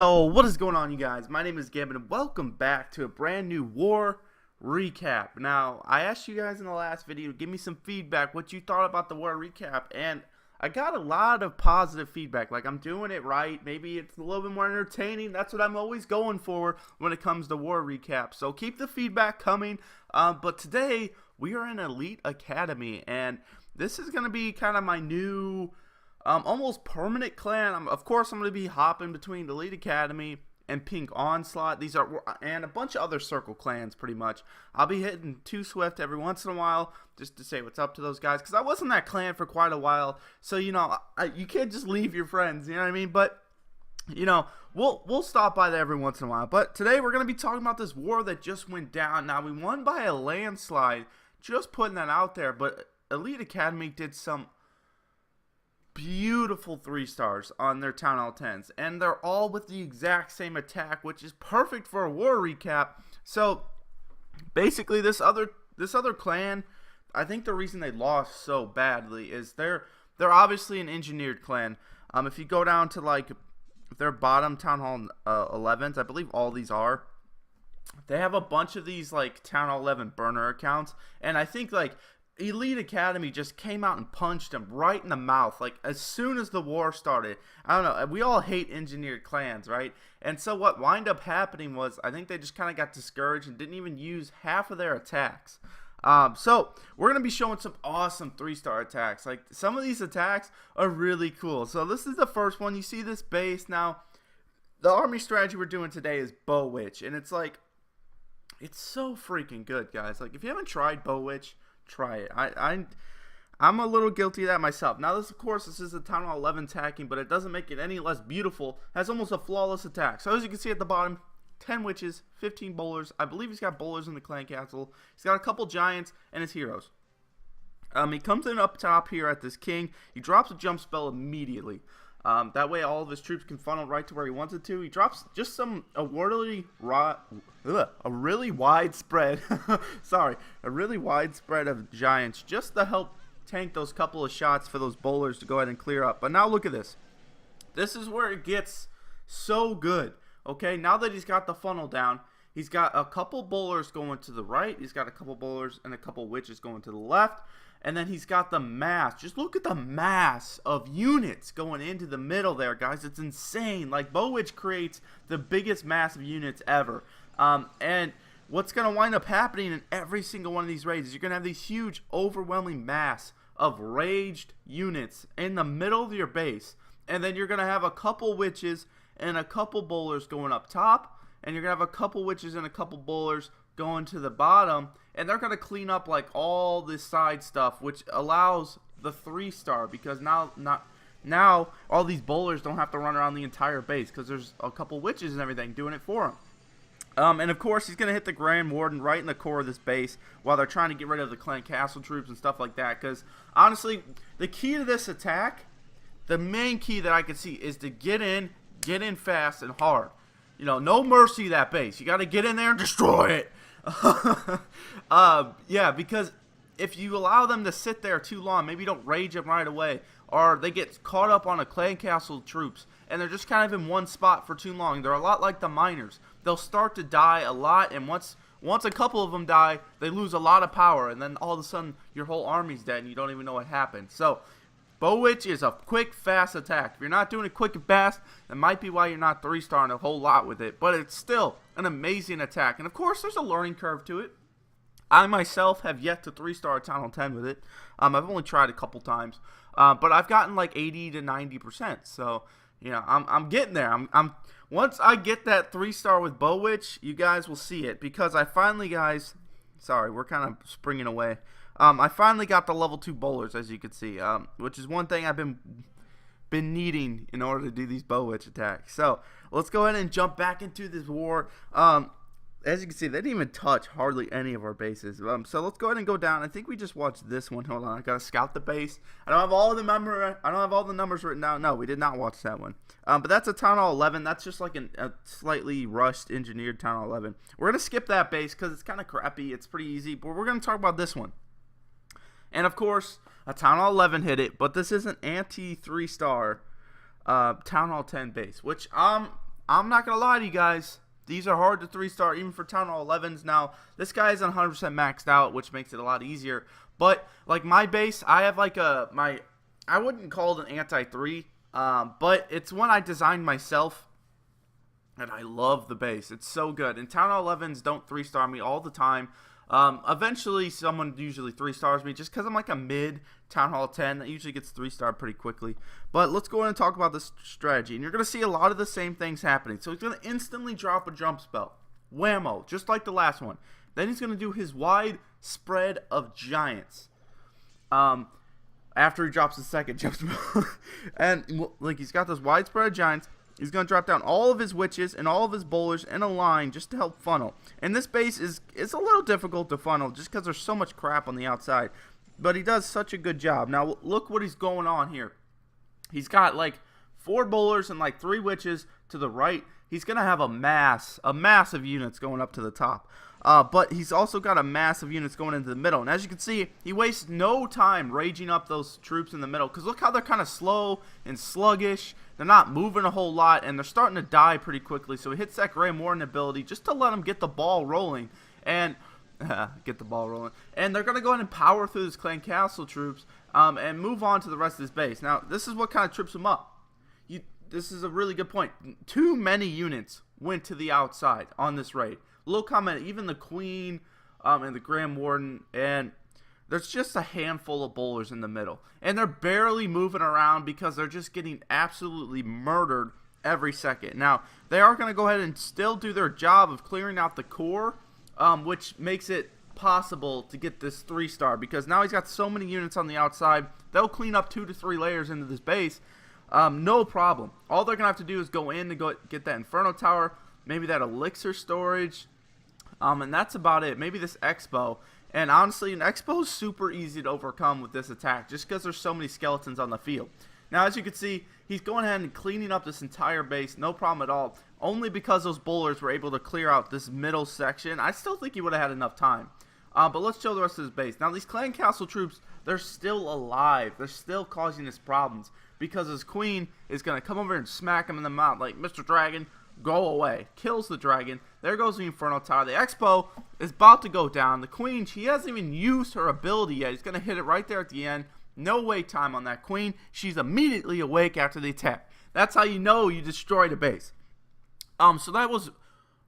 Oh, what is going on, you guys? My name is Gavin, and welcome back to a brand new war recap. Now, I asked you guys in the last video to give me some feedback, what you thought about the war recap, and I got a lot of positive feedback. Like, I'm doing it right. Maybe it's a little bit more entertaining. That's what I'm always going for when it comes to war recap. So keep the feedback coming. But today, we are in Elite Academy, and this is going to be kind of my new almost permanent clan. Of course, I'm going to be hopping between Elite Academy and Pink Onslaught. These are, and a bunch of other circle clans, pretty much. I'll be hitting Too Swift every once in a while just to say what's up to those guys, because I was in that clan for quite a while. So, you know, you can't just leave your friends, you know what I mean? But, you know, we'll stop by there every once in a while. But today we're going to be talking about this war that just went down. Now, we won by a landslide, just putting that out there. But Elite Academy did some beautiful 3-stars on their Town Hall 10s, and they're all with the exact same attack, which is perfect for a war recap. So basically, this other clan, I think the reason they lost so badly is they're obviously an engineered clan. If you go down to like their bottom Town Hall 11s, I believe all these are, they have a bunch of these like Town Hall 11 burner accounts, and I think like Elite Academy just came out and punched him right in the mouth, like as soon as the war started. I don't know, we all hate engineered clans, right? And so what wound up happening was, I think they just kind of got discouraged and didn't even use half of their attacks. So we're going to be showing some awesome 3-star attacks. Like, some of these attacks are really cool. So this is the first one. You see this base. Now, the army strategy we're doing today is BoWitch, and it's like, it's so freaking good, guys. Like, if you haven't tried BoWitch, try it. I'm a little guilty of that myself. Now, this, of course, this is a Town Hall 11 attacking, but it doesn't make it any less beautiful. It has almost a flawless attack. So as you can see at the bottom, 10 witches, 15 bowlers. I believe he's got bowlers in the clan castle. He's got a couple giants and his heroes. He comes in up top here at this king. He drops a jump spell immediately. That way all of his troops can funnel right to where he wants it to. He drops just a really wide spread a really wide spread of giants just to help tank those couple of shots for those bowlers to go ahead and clear up. But now look at this. This is where it gets so good. Okay, now that he's got the funnel down, he's got a couple bowlers going to the right. He's got a couple bowlers and a couple witches going to the left. And then he's got the mass. Just look at the mass of units going into the middle there, guys. It's insane. Like, BoWitch creates the biggest mass of units ever. And what's going to wind up happening in every single one of these raids is you're going to have these huge, overwhelming mass of raged units in the middle of your base. And then you're going to have a couple witches and a couple bowlers going up top. And you're going to have a couple witches and a couple bowlers going to the bottom, and they're going to clean up like all this side stuff, which allows the 3-star, because now all these bowlers don't have to run around the entire base, because there's a couple witches and everything doing it for them. And of course, he's going to hit the Grand Warden right in the core of this base while they're trying to get rid of the clan castle troops and stuff like that, because honestly, the key to this attack, the main key that I can see, is to get in fast and hard. You know, no mercy to that base. You got to get in there and destroy it. Yeah, because if you allow them to sit there too long, maybe you don't rage them right away, or they get caught up on a clan castle troops, and they're just kind of in one spot for too long. They're a lot like the miners. They'll start to die a lot, and once a couple of them die, they lose a lot of power, and then all of a sudden your whole army's dead and you don't even know what happened. So BoWitch is a quick, fast attack. If you're not doing it quick and fast, that might be why you're not 3-starring a whole lot with it. But it's still an amazing attack. And of course, there's a learning curve to it. I myself have yet to 3-star a Town Hall 10 with it. I've only tried a couple times. But I've gotten like 80 to 90%. So, you know, I'm getting there. Once I get that 3-star with BoWitch, you guys will see it. Because I finally, guys, sorry, we're kind of springing away. I finally got the level 2 bowlers, as you can see, which is one thing I've been needing in order to do these BoWitch attacks. So let's go ahead and jump back into this war. As you can see, they didn't even touch hardly any of our bases. So let's go ahead and go down. I think we just watched this one. Hold on, I gotta scout the base. I don't have all the numbers written down. No, we did not watch that one. But that's a Town Hall 11. That's just like a slightly rushed, engineered Town Hall 11. We're gonna skip that base because it's kind of crappy. It's pretty easy, but we're gonna talk about this one. And of course, a Town Hall 11 hit it, but this is an anti 3-star Town Hall 10 base, which I'm not going to lie to you guys. These are hard to 3-star, even for Town Hall 11s. Now, this guy is 100% maxed out, which makes it a lot easier. But, like, my base, I have, like, I wouldn't call it an anti-3, but it's one I designed myself. And I love the base. It's so good. And Town Hall 11s don't 3-star me all the time. Eventually, someone usually 3-stars me just because I'm like a mid Town Hall 10 that usually gets 3-starred pretty quickly. But let's go in and talk about this strategy. And you're going to see a lot of the same things happening. So he's going to instantly drop a jump spell. Whammo. Just like the last one. Then he's going to do his wide spread of giants. After he drops his second jump spell. And like he's got this wide spread of giants. He's going to drop down all of his witches and all of his bowlers in a line just to help funnel. And this base is a little difficult to funnel just because there's so much crap on the outside. But he does such a good job. Now, look what he's going on here. He's got like 4 bowlers and like 3 witches to the right. He's going to have a mass of units going up to the top. But he's also got a mass of units going into the middle. And as you can see, he wastes no time raging up those troops in the middle. Because look how they're kind of slow and sluggish. They're not moving a whole lot. And they're starting to die pretty quickly. So he hits that Graham Warden ability just to let him get the ball rolling. And get the ball rolling. And they're going to go ahead and power through his Clan Castle troops and move on to the rest of his base. Now, this is what kind of trips him up. This is a really good point. Too many units went to the outside on this raid. Little comment, even the Queen and the Graham Warden, and there's just a handful of bowlers in the middle. And they're barely moving around because they're just getting absolutely murdered every second. Now, they are going to go ahead and still do their job of clearing out the core, which makes it possible to get this 3-star because now he's got so many units on the outside. They'll clean up 2 to 3 layers into this base. No problem. All they're going to have to do is go in to go get that Inferno Tower, maybe that Elixir storage, and that's about it. Maybe this Expo. And honestly, an Expo is super easy to overcome with this attack just because there's so many skeletons on the field. Now, as you can see, he's going ahead and cleaning up this entire base, no problem at all, only because those bowlers were able to clear out this middle section. I still think he would have had enough time. But let's show the rest of his base. Now, these Clan Castle troops, they're still alive. They're still causing us problems because his Queen is going to come over and smack him in the mouth like, Mr. Dragon, go away. Kills the dragon. There goes the Inferno Tower. The Expo is about to go down. The Queen, she hasn't even used her ability yet. He's going to hit it right there at the end. No wait time on that Queen. She's immediately awake after the attack. That's how you know you destroyed a base. So that was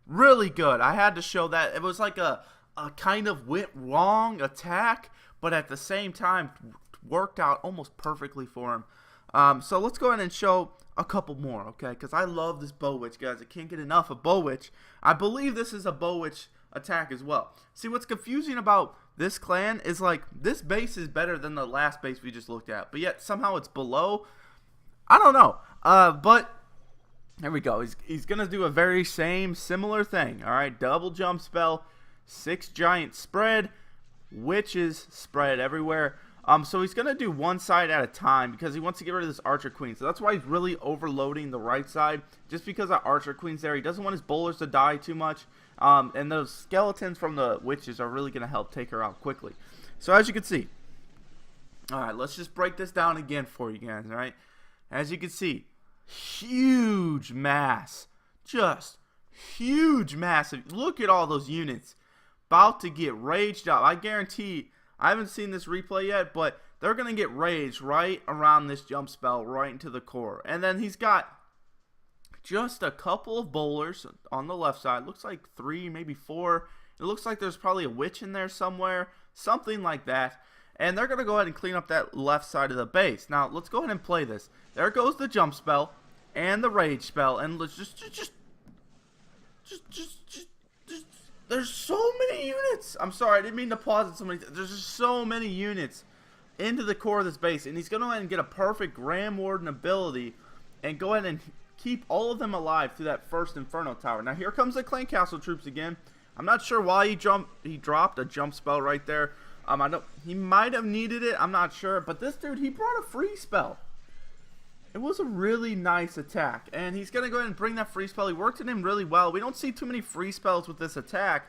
really good. I had to show that. It was like a kind of went wrong attack, but at the same time worked out almost perfectly for him. So let's go ahead and show a couple more, okay? Because I love this BoWitch, guys. I can't get enough of BoWitch. I believe this is a BoWitch attack as well. See, what's confusing about this clan is like this base is better than the last base we just looked at, but yet somehow it's below. I don't know. But here we go. He's gonna do a very similar thing. All right, double jump spell, 6 giant spread, witches spread everywhere. So he's going to do one side at a time because he wants to get rid of this Archer Queen. So that's why he's really overloading the right side. Just because that Archer Queen's there. He doesn't want his bowlers to die too much. And those skeletons from the witches are really going to help take her out quickly. So as you can see. Alright, let's just break this down again for you guys. Alright. As you can see. Huge mass. Just huge massive. Look at all those units. About to get raged up. I guarantee. I haven't seen this replay yet, but they're going to get raged right around this jump spell, right into the core. And then he's got just a couple of bowlers on the left side. Looks like 3, maybe 4. It looks like there's probably a witch in there somewhere, something like that. And they're going to go ahead and clean up that left side of the base. Now, let's go ahead and play this. There goes the jump spell and the rage spell. And let's just there's so many units. I'm sorry, I didn't mean to pause it so many. There's just so many units into the core of this base. And he's going to go ahead and get a perfect Graham Warden ability and go ahead and keep all of them alive through that first Inferno Tower. Now, here comes the Clan Castle troops again. I'm not sure why he dropped a jump spell right there. He might have needed it. I'm not sure. But this dude, he brought a free spell. It was a really nice attack, and he's going to go ahead and bring that free spell. He worked it in really well. We don't see too many free spells with this attack,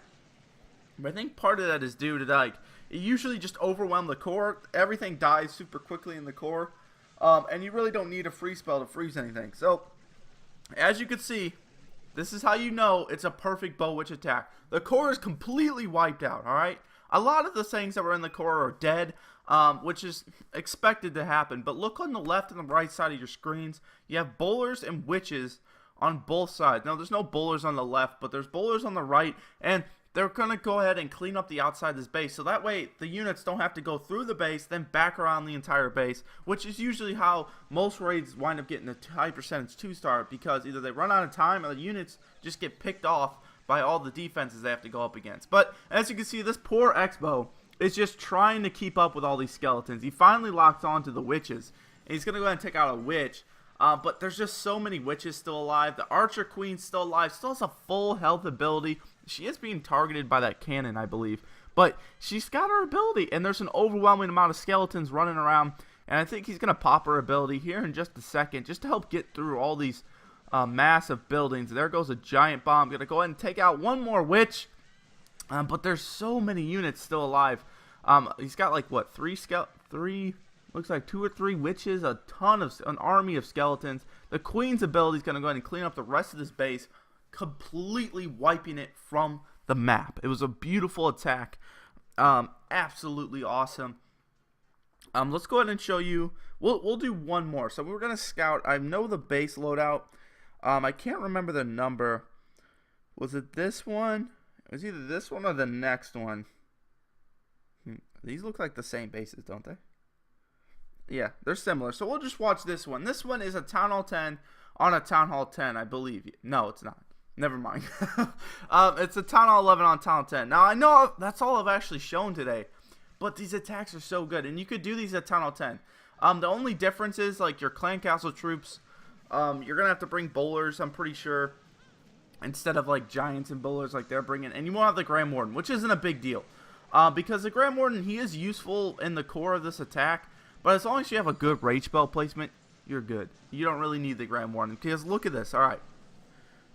but I think part of that is due to, like, it usually just overwhelms the core. Everything dies super quickly in the core, and you really don't need a free spell to freeze anything. So, as you can see, This is how you know it's a perfect BoWitch attack. The core is completely wiped out, alright? A lot of the things that were in the core are dead, which is expected to happen. But look on the left and the right side of your screens. You have bowlers and witches on both sides. Now, there's no bowlers on the left, but there's bowlers on the right. And they're going to go ahead and clean up the outside of this base. So that way, the units don't have to go through the base, then back around the entire base, which is usually how most raids wind up getting a high percentage 2-star, because either they run out of time or the units just get picked off by all the defenses they have to go up against. But as you can see, this poor Expo is just trying to keep up with all these skeletons. He finally locks on to the witches, and he's going to go ahead and take out a witch. But there's just so many witches still alive. The Archer Queen's still alive, still has a full health ability. She is being targeted by that cannon, I believe. But she's got her ability, and there's an overwhelming amount of skeletons running around. And I think he's going to pop her ability here in just a second, just to help get through all these massive buildings. There goes a giant bomb. Going to go ahead and take out one more witch. But there's so many units still alive. He's got like, what, looks like 2 or 3 witches, an army of skeletons. The Queen's ability is going to go ahead and clean up the rest of this base, completely wiping it from the map. It was a beautiful attack. Absolutely awesome. Let's go ahead and show you. We'll do one more. So we're going to scout. I know the base loadout. I can't remember the number. Was it this one? It was either this one or the next one. These look like the same bases, don't they? Yeah, they're similar. So we'll just watch this one. This one is a Town Hall 10 on a Town Hall 10, I believe. No, it's not. Never mind. It's a Town Hall 11 on Town Hall 10. Now, I know that's all I've actually shown today, but these attacks are so good, and you could do these at Town Hall 10. The only difference is, like, your Clan Castle troops, you're going to have to bring bowlers, I'm pretty sure, instead of, like, giants and bowlers like they're bringing. And you won't have the Grand Warden, which isn't a big deal. Because the Grand Warden, he is useful in the core of this attack, but as long as you have a good rage spell placement, you're good. You don't really need the Grand Warden, because look at this. Alright,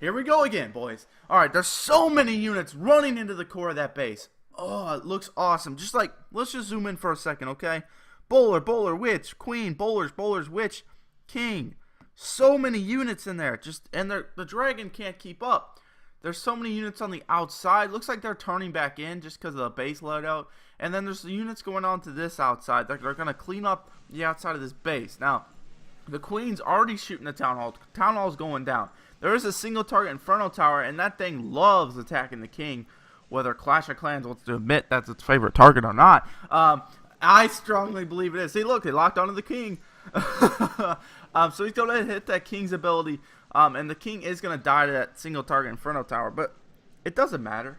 here we go again, boys. Alright, there's so many units running into the core of that base. Oh, it looks awesome. Just like, let's just zoom in for a second, okay? Bowler, bowler, witch, queen, bowlers, bowlers, witch, king. So many units in there. And the dragon can't keep up. There's so many units on the outside. Looks like they're turning back in just because of the base loadout. And then there's the units going on to this outside. They're going to clean up the outside of this base. Now, the Queen's already shooting the Town Hall. Town Hall's going down. There is a single target Inferno Tower, and that thing loves attacking the King. Whether Clash of Clans wants to admit that's its favorite target or not. I strongly believe it is. See, look, they locked onto the King. So he's going to hit that King's ability. And the King is going to die to that single target Inferno Tower. But it doesn't matter.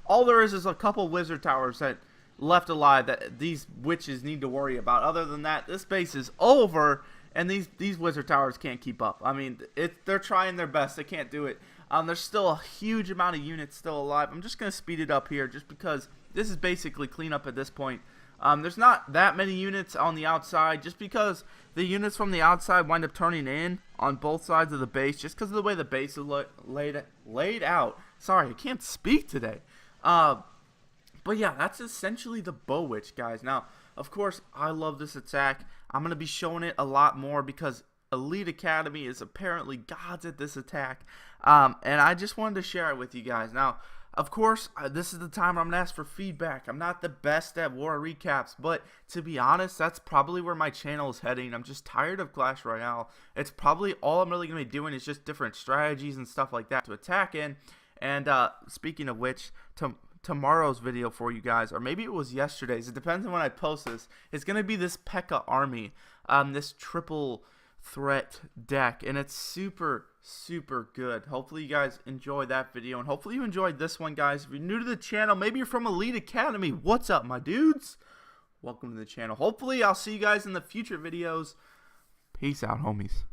All there is a couple Wizard Towers that left alive that these witches need to worry about. Other than that, this base is over. And these Wizard Towers can't keep up. I mean, they're trying their best. They can't do it. There's still a huge amount of units still alive. I'm just going to speed it up here just because this is basically cleanup at this point. There's not that many units on the outside just because the units from the outside wind up turning in on both sides of the base just because of the way the base is laid out. Sorry, I can't speak today. But yeah, that's essentially the BoWitch, guys. Now, of course, I love this attack. I'm going to be showing it a lot more because Elite Academy is apparently gods at this attack. And I just wanted to share it with you guys. Now, of course, this is the time I'm going to ask for feedback. I'm not the best at war recaps, but to be honest, that's probably where my channel is heading. I'm just tired of Clash Royale. It's probably all I'm really going to be doing is just different strategies and stuff like that to attack in. And speaking of which, tomorrow's video for you guys, or maybe it was yesterday's, it depends on when I post this, it's going to be this P.E.K.K.A. army, this triple threat deck, and it's super good. Hopefully you guys enjoyed that video, and hopefully you enjoyed this one, guys. If you're new to the channel, maybe you're from Elite Academy, what's up, my dudes? Welcome to the channel. Hopefully I'll see you guys in the future videos. Peace out, homies.